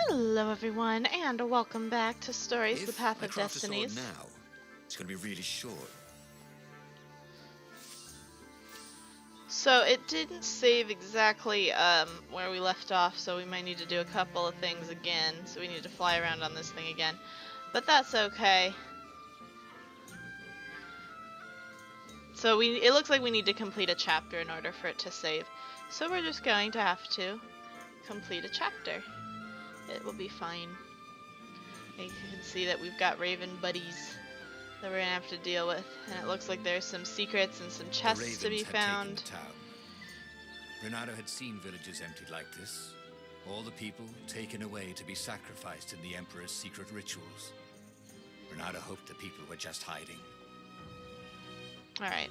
Hello everyone, and welcome back to Stories, the Path of If I craft a sword Destinies. now, it's going to be really short. So it didn't save exactly where we left off, so we might need to do a couple of things again. So we need to fly around on this thing again. But that's okay. So it looks like we need to complete a chapter in order for it to save. So we're just going to have to complete a chapter. It will be fine. And you can see that we've got Raven buddies that we're gonna have to deal with, and it looks like there's some secrets and some chests to be found. The town. Renato had seen villages emptied like this, all the people taken away to be sacrificed in the Emperor's secret rituals. Renato hoped the people were just hiding. Alright.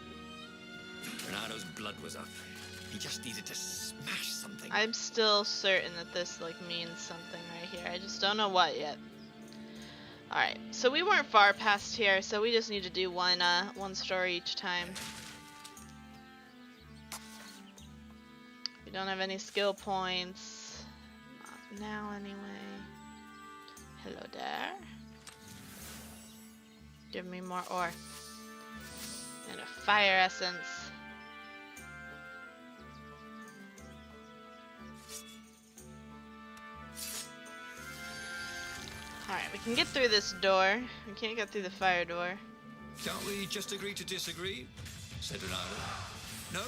Renato's blood was up. He just needed to smash something. I'm still certain that this means something right here. I just don't know what yet. Alright, so we weren't far past here, so we just need to do one story each time. We don't have any skill points. Not now, anyway. Hello there. Give me more ore. And a fire essence. Alright, we can get through this door. We can't get through the fire door. Can't we just agree to disagree? Said Renato. No?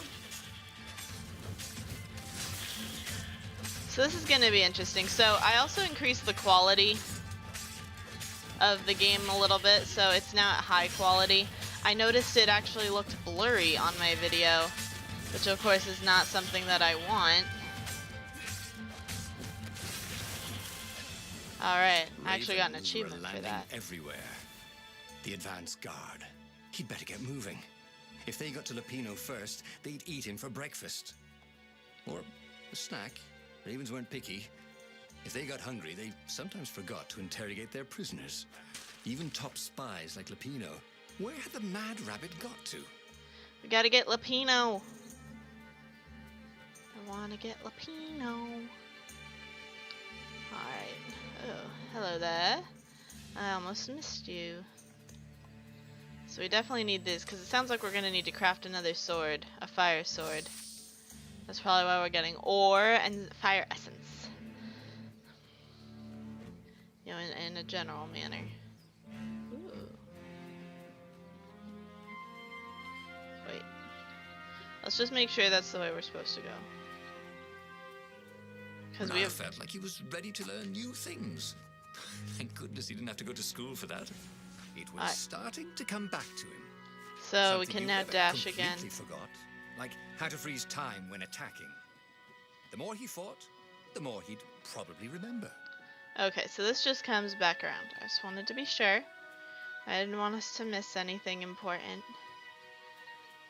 So this is going to be interesting. So I also increased the quality of the game a little bit, so it's now at high quality. I noticed it actually looked blurry on my video, which of course is not something that I want. Alright, I actually got an achievement for that. Everywhere. The advance guard. He'd better get moving. If they got to Lapino first, they'd eat him for breakfast. Or a snack. Ravens weren't picky. If they got hungry, they sometimes forgot to interrogate their prisoners. Even top spies like Lapino. Where had the mad rabbit got to? We gotta get Lapino. I wanna get Lapino. Alright. Oh, hello there. I almost missed you. So we definitely need this, because it sounds like we're going to need to craft another sword. A fire sword. That's probably why we're getting ore and fire essence. You know, in a general manner. Ooh. Wait. Let's just make sure that's the way we're supposed to go. Because we felt like he was ready to learn new things. Thank goodness he didn't have to go to school for that. It was starting to come back to him. So something we can now dash again. Forgot, like how to freeze time when attacking. The more he fought, the more he'd probably remember. Okay, so this just comes back around. I just wanted to be sure. I didn't want us to miss anything important,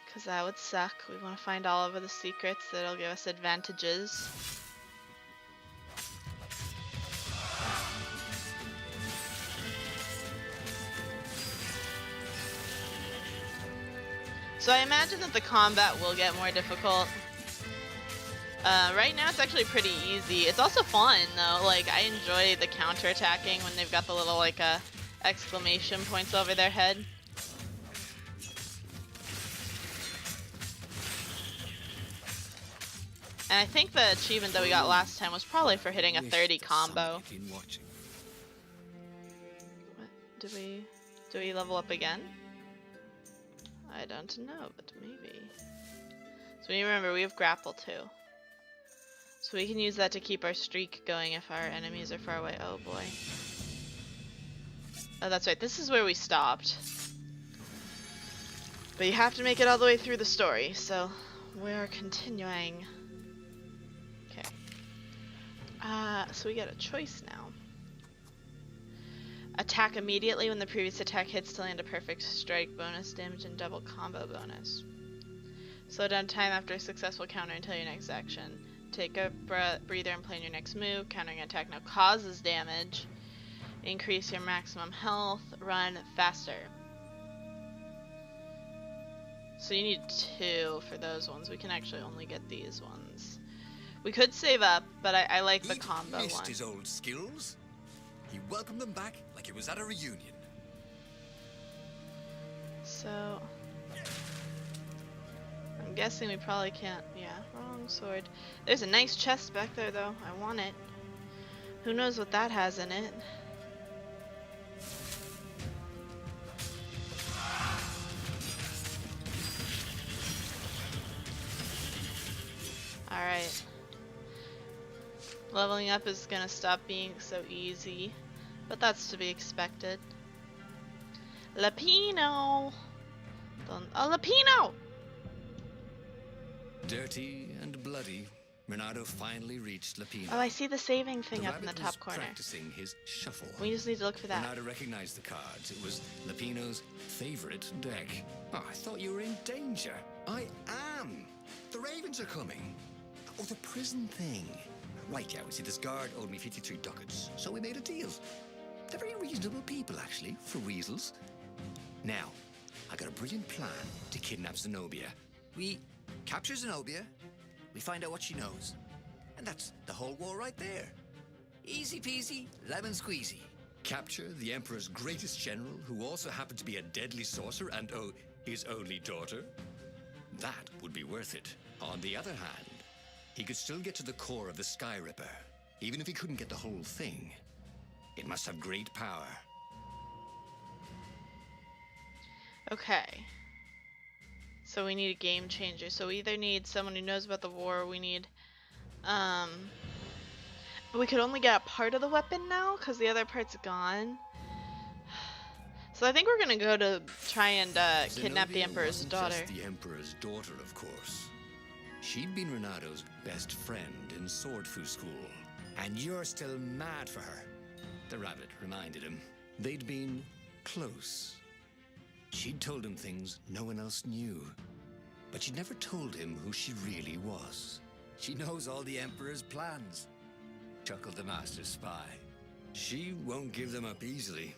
because that would suck. We want to find all of the secrets that'll give us advantages. So I imagine that the combat will get more difficult. Right now it's actually pretty easy. It's also fun though. Like, I enjoy the counter-attacking when they've got the little exclamation points over their head. And I think the achievement that we got last time was probably for hitting a 30 combo. What? Do we level up again? I don't know, but maybe. So we remember we have grapple too. So we can use that to keep our streak going if our enemies are far away. Oh boy. Oh, that's right. This is where we stopped. But you have to make it all the way through the story, so we're continuing. Okay. So we get a choice now. Attack immediately when the previous attack hits to land a perfect strike, bonus damage, and double combo bonus. Slow down time after a successful counter until your next action. Take a breather and plan your next move. Countering attack now causes damage. Increase your maximum health. Run faster. So you need 2 for those ones. We can actually only get these ones. We could save up, but I like the He'd combo missed one. his old skills. He welcomed them back like it was at a reunion. So I'm guessing we probably can't. Yeah, wrong sword. There's a nice chest back there though. I want it. Who knows what that has in it? Alright. Leveling up is gonna stop being so easy, but that's to be expected. Lapino! A Lapino! Dirty and bloody, Renato finally reached Lapino. Oh, I see the saving thing The up in the rabbit top was corner. practicing his shuffle. We just need to look for that. Renato recognized the cards. It was Lapino's favorite deck. Oh, I thought you were in danger. I am. The Ravens are coming. Oh, the prison thing. Right, yeah, see, this guard owed me 53 ducats, so we made a deal. They're very reasonable people, actually, for weasels. Now, I got a brilliant plan to kidnap Zenobia. We capture Zenobia, we find out what she knows, and that's the whole war right there. Easy peasy, lemon squeezy. Capture the Emperor's greatest general, who also happened to be a deadly sorcerer and, oh, his only daughter? That would be worth it. On the other hand, he could still get to the core of the Sky Ripper, even if he couldn't get the whole thing. It must have great power. Okay. So we need a game changer. So we either need someone who knows about the war, or we need, but we could only get a part of the weapon now, because the other part's gone. So I think we're gonna go to try and kidnap the Zenobia Emperor's wasn't daughter. just the Emperor's daughter, of course. She'd been Renato's best friend in Sword Fu school. And you're still mad for her, the rabbit reminded him. They'd been close. She'd told him things no one else knew. But she'd never told him who she really was. She knows all the Emperor's plans, chuckled the master spy. She won't give them up easily.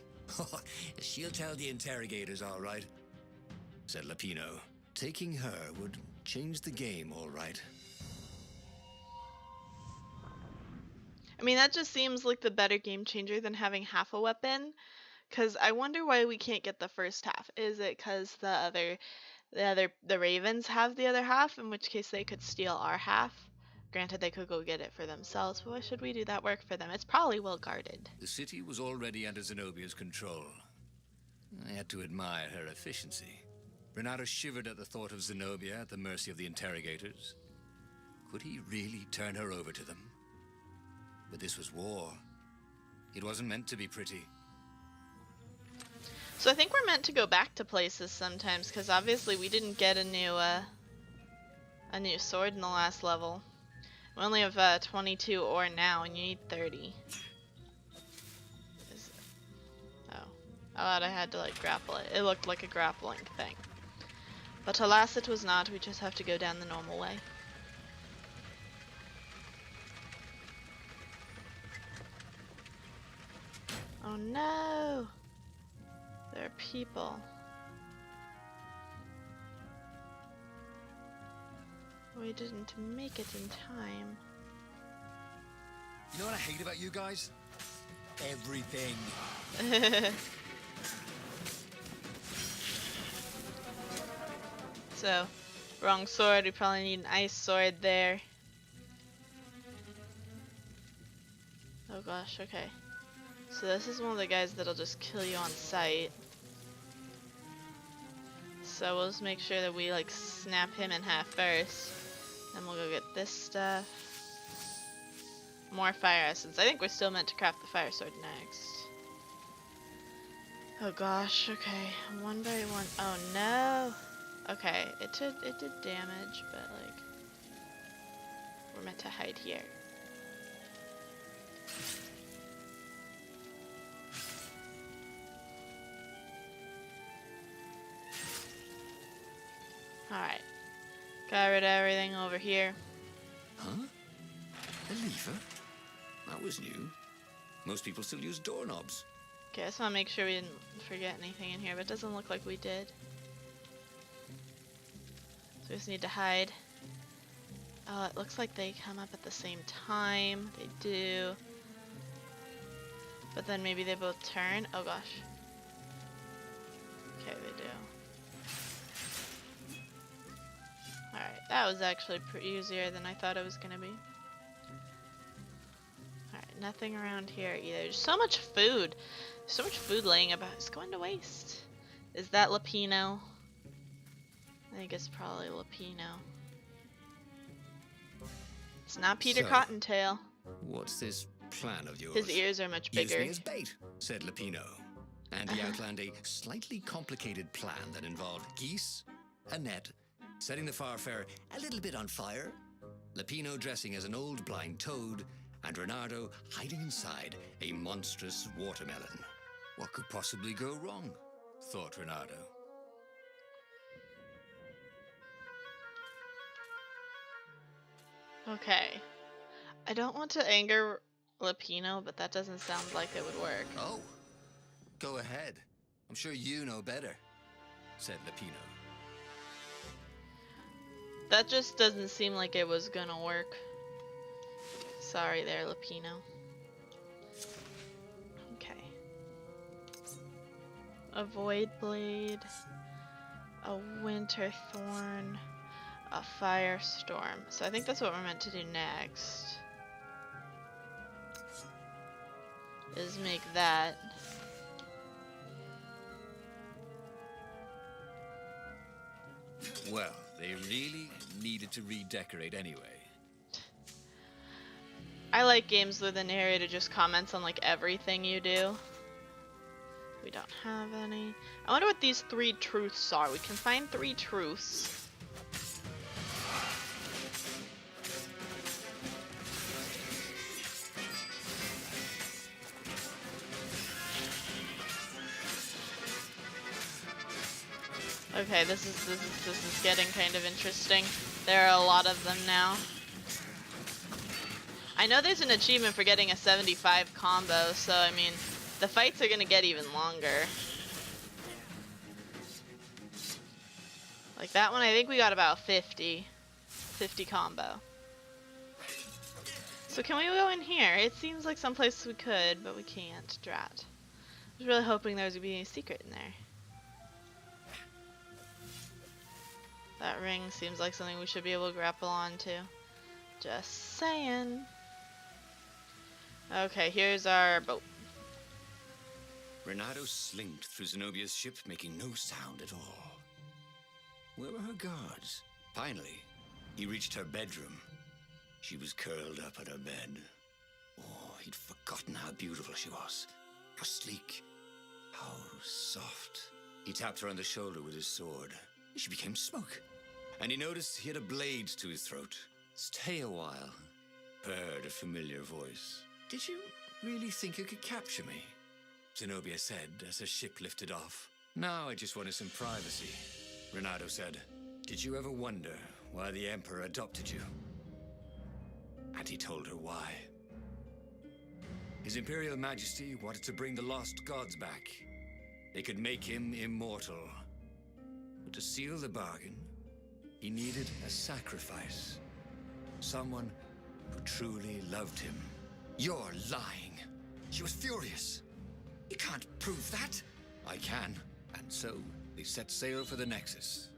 She'll tell the interrogators, all right, said Lapino. Taking her would change the game, all right. I mean, that just seems like the better game changer than having half a weapon. Because I wonder why we can't get the first half. Is it because the Ravens have the other half, in which case they could steal our half? Granted, they could go get it for themselves, but why should we do that work for them? It's probably well guarded. The city was already under Zenobia's control. I had to admire her efficiency. Renato shivered at the thought of Zenobia at the mercy of the interrogators. Could he really turn her over to them? But this was war. It wasn't meant to be pretty. So I think we're meant to go back to places sometimes, because obviously we didn't get a new sword in the last level. We only have 22 ore now, and you need 30. Oh, I thought I had to like grapple it. It looked like a grappling thing, but alas, it was not. We just have to go down the normal way. Oh no! There are people. We didn't make it in time. You know what I hate about you guys? Everything. So, wrong sword. We probably need an ice sword there. Oh gosh, okay. So this is one of the guys that'll just kill you on sight. So we'll just make sure that we like snap him in half first. Then we'll go get this stuff. More fire essence. I think we're still meant to craft the fire sword next. Oh gosh, okay. One by one. Oh no! Okay, it did damage, but like we're meant to hide here. Alright. Got rid of everything over here. Huh? A lever? That was new. Most people still use doorknobs. Okay, I just want to make sure we didn't forget anything in here, but it doesn't look like we did. So we just need to hide. Oh, it looks like they come up at the same time. They do. But then maybe they both turn. Oh gosh. Okay, they do. Alright, that was actually easier than I thought it was gonna be. Alright, nothing around here either. There's so much food. There's so much food laying about. It's going to waste. Is that Lapino? I think it's probably Lapino. It's not Peter So, Cottontail. What's this plan of yours? His ears are much Use bigger. me as bait, said Lapino. And he outlined a slightly complicated plan that involved geese, a net, setting the Farfarer a little bit on fire, Lapino dressing as an old blind toad, and Reynardo hiding inside a monstrous watermelon. What could possibly go wrong? Thought Reynardo. Okay. I don't want to anger Lapino, but that doesn't sound like it would work. Oh, go ahead. I'm sure you know better, said Lapino. That just doesn't seem like it was gonna work. Sorry there, Lapino. Okay. A Void Blade, a Winter Thorn, a Firestorm. So I think that's what we're meant to do next. Is make that. Well, they really needed to redecorate anyway. I like games where the narrator just comments on like everything you do. We don't have any. I wonder what these 3 truths are. We can find 3 truths. Okay, this is getting kind of interesting. There are a lot of them now. I know there's an achievement for getting a 75 combo, so I mean, the fights are gonna get even longer. Like that one, I think we got about 50 combo. So can we go in here? It seems like someplace we could, but we can't. Drat. I was really hoping there was gonna be a secret in there. That ring seems like something we should be able to grapple onto. Just saying. Okay, here's our boat. Reynardo slinked through Zenobia's ship, making no sound at all. Where were her guards? Finally, he reached her bedroom. She was curled up at her bed. Oh, he'd forgotten how beautiful she was. How sleek. How soft. He tapped her on the shoulder with his sword. She became smoke. And he noticed he had a blade to his throat. Stay a while. Heard a familiar voice. Did you really think you could capture me? Zenobia said as her ship lifted off. Now I just wanted some privacy. Reynardo said, did you ever wonder why the Emperor adopted you? And he told her why. His Imperial Majesty wanted to bring the lost gods back. They could make him immortal. But to seal the bargain, he needed a sacrifice. Someone who truly loved him. You're lying. She was furious. You can't prove that. I can. And so, they set sail for the Nexus.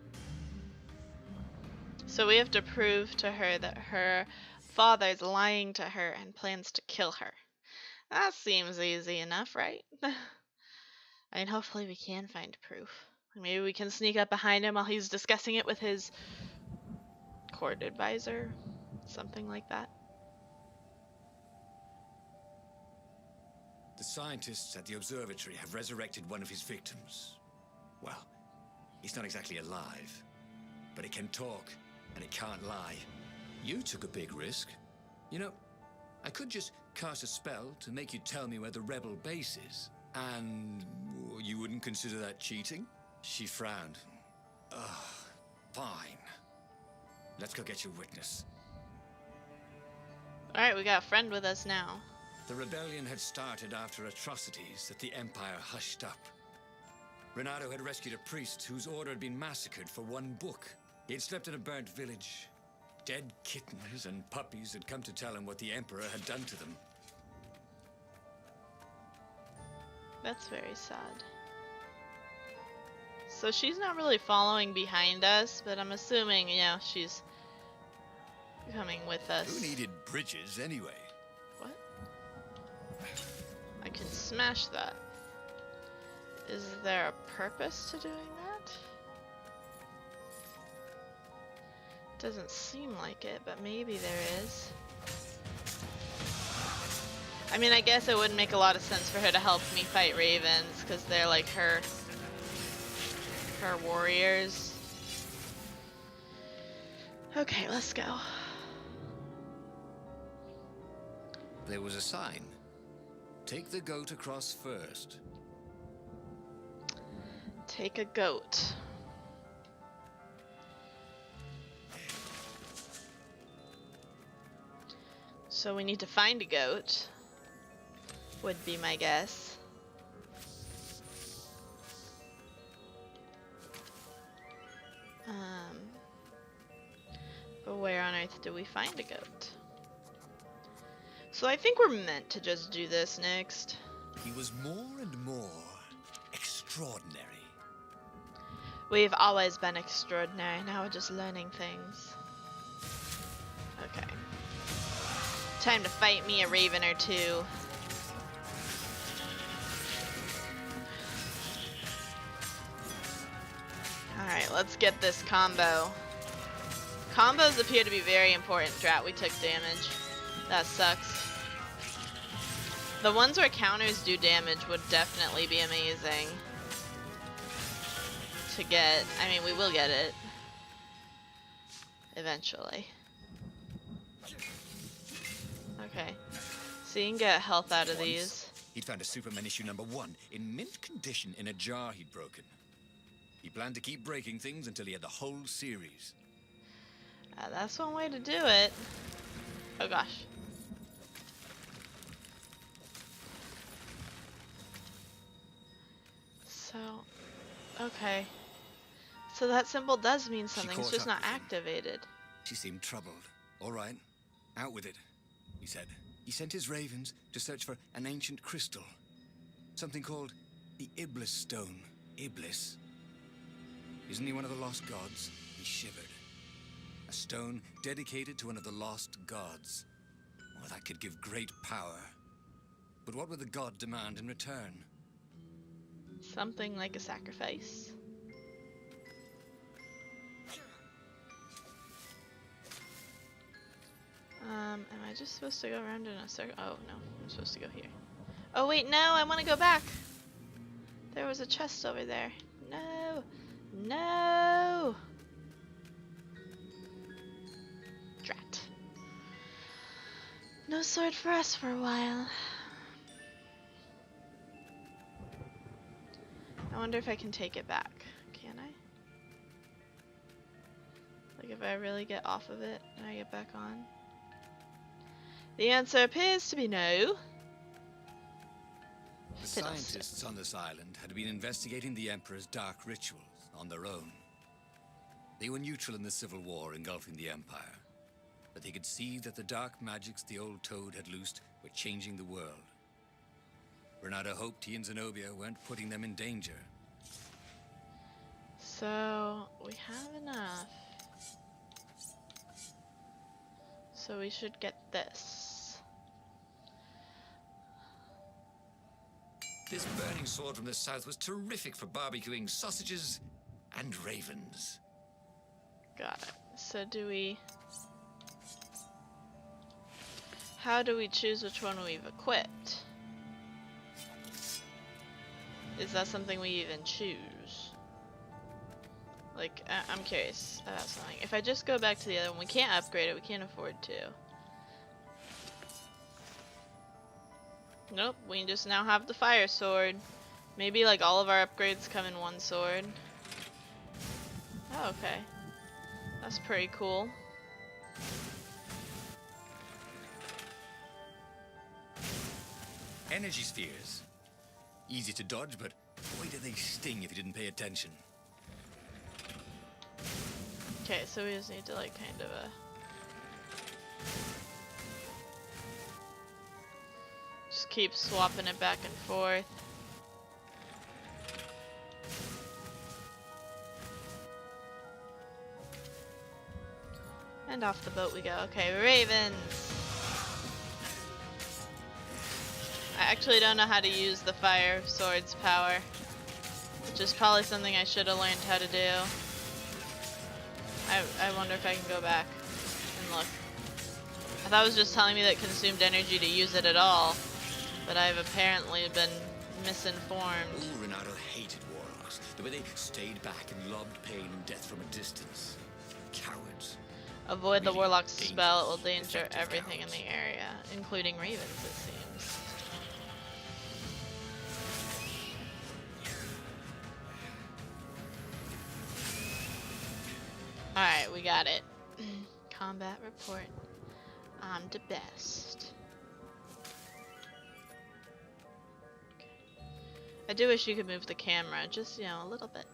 So we have to prove to her that her father's lying to her and plans to kill her. That seems easy enough, right? I mean, hopefully we can find proof. Maybe we can sneak up behind him while he's discussing it with his court advisor. Something like that. The scientists at the observatory have resurrected one of his victims. Well, he's not exactly alive, but he can talk and he can't lie. You took a big risk. You know, I could just cast a spell to make you tell me where the rebel base is. And you wouldn't consider that cheating? She frowned. Ugh, fine. Let's go get your witness. Alright, we got a friend with us now. The rebellion had started after atrocities that the Empire hushed up. Reynardo had rescued a priest whose order had been massacred for one book. He had slept in a burnt village. Dead kittens and puppies had come to tell him what the Emperor had done to them. That's very sad. So she's not really following behind us, but I'm assuming, you know, she's coming with us. Who needed bridges anyway? What? I can smash that. Is there a purpose to doing that? Doesn't seem like it, but maybe there is. I mean, I guess it wouldn't make a lot of sense for her to help me fight ravens, because they're like her warriors. Okay, let's go. There was a sign. Take the goat across first. Take a goat. So we need to find a goat, would be my guess. But where on earth do we find a goat? So I think we're meant to just do this next. He was more and more extraordinary. We've always been extraordinary, now we're just learning things. Okay. Time to fight me a raven or two. Alright, let's get this combo. Combos appear to be very important throughout we took damage. That sucks. The ones where counters do damage would definitely be amazing to get. I mean, we will get it eventually. Okay, so you can get health out of these. He'd found a Superman issue #1 in mint condition in a jar he'd broken. He planned to keep breaking things until he had the whole series. That's one way to do it. Oh gosh. So, okay. So that symbol does mean something, it's just not activated. She seemed troubled. All right, out with it, he said. He sent his ravens to search for an ancient crystal. Something called the Iblis Stone. Iblis? Isn't he one of the lost gods? He shivered. A stone dedicated to one of the lost gods. Oh, that could give great power. But what would the god demand in return? Something like a sacrifice. Am I just supposed to go around in a circle? Oh, no. I'm supposed to go here. Oh, wait, no! I want to go back! There was a chest over there. No! No! Drat. No sword for us for a while. I wonder if I can take it back. Can I? Like if I really get off of it and I get back on? The answer appears to be no. The scientists on this island had been investigating the Emperor's dark rituals on their own. They were neutral in the civil war engulfing the Empire, but they could see that the dark magics the old Toad had loosed were changing the world. Renata hoped he and Zenobia weren't putting them in danger. So, we have enough. So we should get this. This burning sword from the south was terrific for barbecuing sausages and ravens. Got it. So do we... How do we choose which one we've equipped? Is that something we even choose? Like, I'm curious about something. If I just go back to the other one, we can't upgrade it, we can't afford to. Nope, we just now have the fire sword. Maybe like all of our upgrades come in one sword. Oh, okay. That's pretty cool. Energy spheres. Easy to dodge, but boy do they sting if you didn't pay attention. Okay, so we just need to like kind of Just keep swapping it back and forth. And off the boat we go. Okay, ravens! I actually don't know how to use the fire sword's power, which is probably something I should have learned how to do. I wonder if I can go back and look. I thought it was just telling me that it consumed energy to use it at all, but I've apparently been misinformed. Ooh, Renato hated warlocks. The way they stayed back and lobbed pain and death from a distance. Cowards. Avoid the Really warlock's spell, it will dangerous, danger effective everything in cowards. the area, including ravens, it seems. Alright, we got it. Combat report. I'm the best. I do wish you could move the camera, just, you know, a little bit.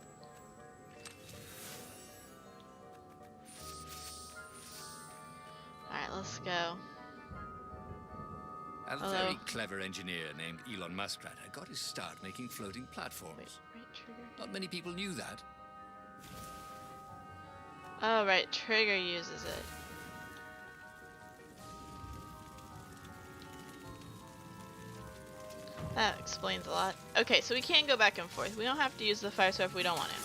Alright, let's go. A Hello. very clever engineer named Elon Muskrat had got his start making floating platforms. Wait, right trigger. Not many people knew that. Oh, right, trigger uses it. That explains a lot. Okay, so we can go back and forth. We don't have to use the fire sword if we don't want to.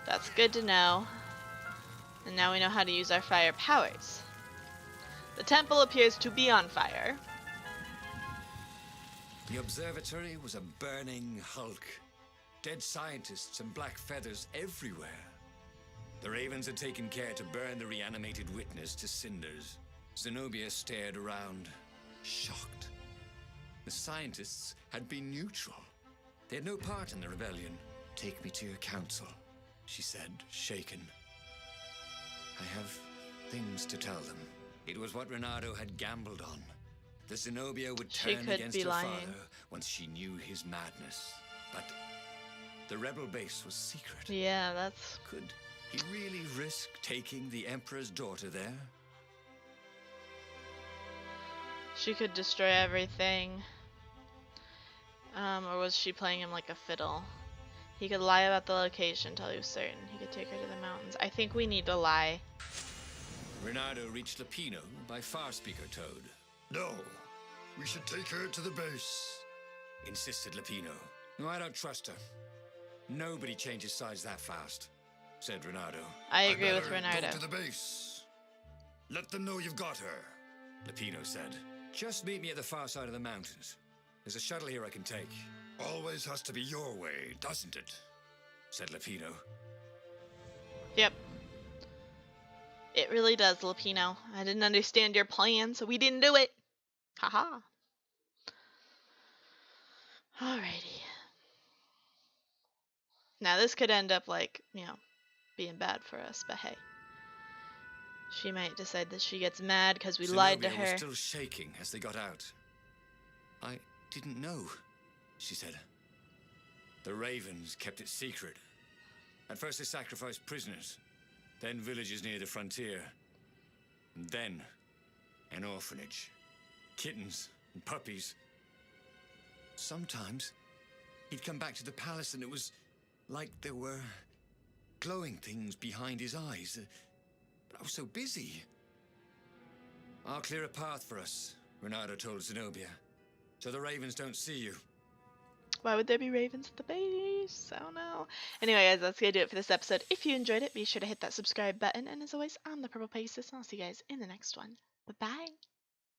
That's good to know. And now we know how to use our fire powers. The temple appears to be on fire. The observatory was a burning hulk. Dead scientists and black feathers everywhere. The ravens had taken care to burn the reanimated witness to cinders. Zenobia stared around, shocked. The scientists had been neutral. They had no part in the rebellion. Take me to your council, she said, shaken. I have things to tell them. It was what Renato had gambled on. The Zenobia would She turn could against be her lying. father once she knew his madness. But the rebel base was secret. Yeah, that's... Could he really risk taking the Emperor's daughter there? She could destroy everything. Or was she playing him like a fiddle? He could lie about the location until he was certain. He could take her to the mountains. I think we need to lie. Renato reached Lapino by Farspeaker Toad. No, we should take her to the base. Insisted Lapino. No, I don't trust her. Nobody changes sides that fast, said Renato. I agree with better Renato. Go to the base. Let them know you've got her. Lapino said. Just meet me at the far side of the mountains. There's a shuttle here I can take, Always has to be your way, doesn't it? said Lapino. Yep. It really does, Lapino. I didn't understand your plan, so we didn't do it. Haha. Alrighty. Now this could end up like, you know, being bad for us, but hey. She might decide that she gets mad because we lied to Zenobia her. was still shaking as they got out. I didn't know, she said. The ravens kept it secret. At first they sacrificed prisoners, then villages near the frontier, and then an orphanage. Kittens and puppies. Sometimes he'd come back to the palace and it was like there were glowing things behind his eyes. But I was so busy. I'll clear a path for us, Renato told Zenobia, so the ravens don't see you. Why would there be ravens at the base? I don't know. Anyway, guys, that's gonna do it for this episode. If you enjoyed it, be sure to hit that subscribe button. And as always, I'm the Purple Pegasus, and I'll see you guys in the next one. Bye-bye.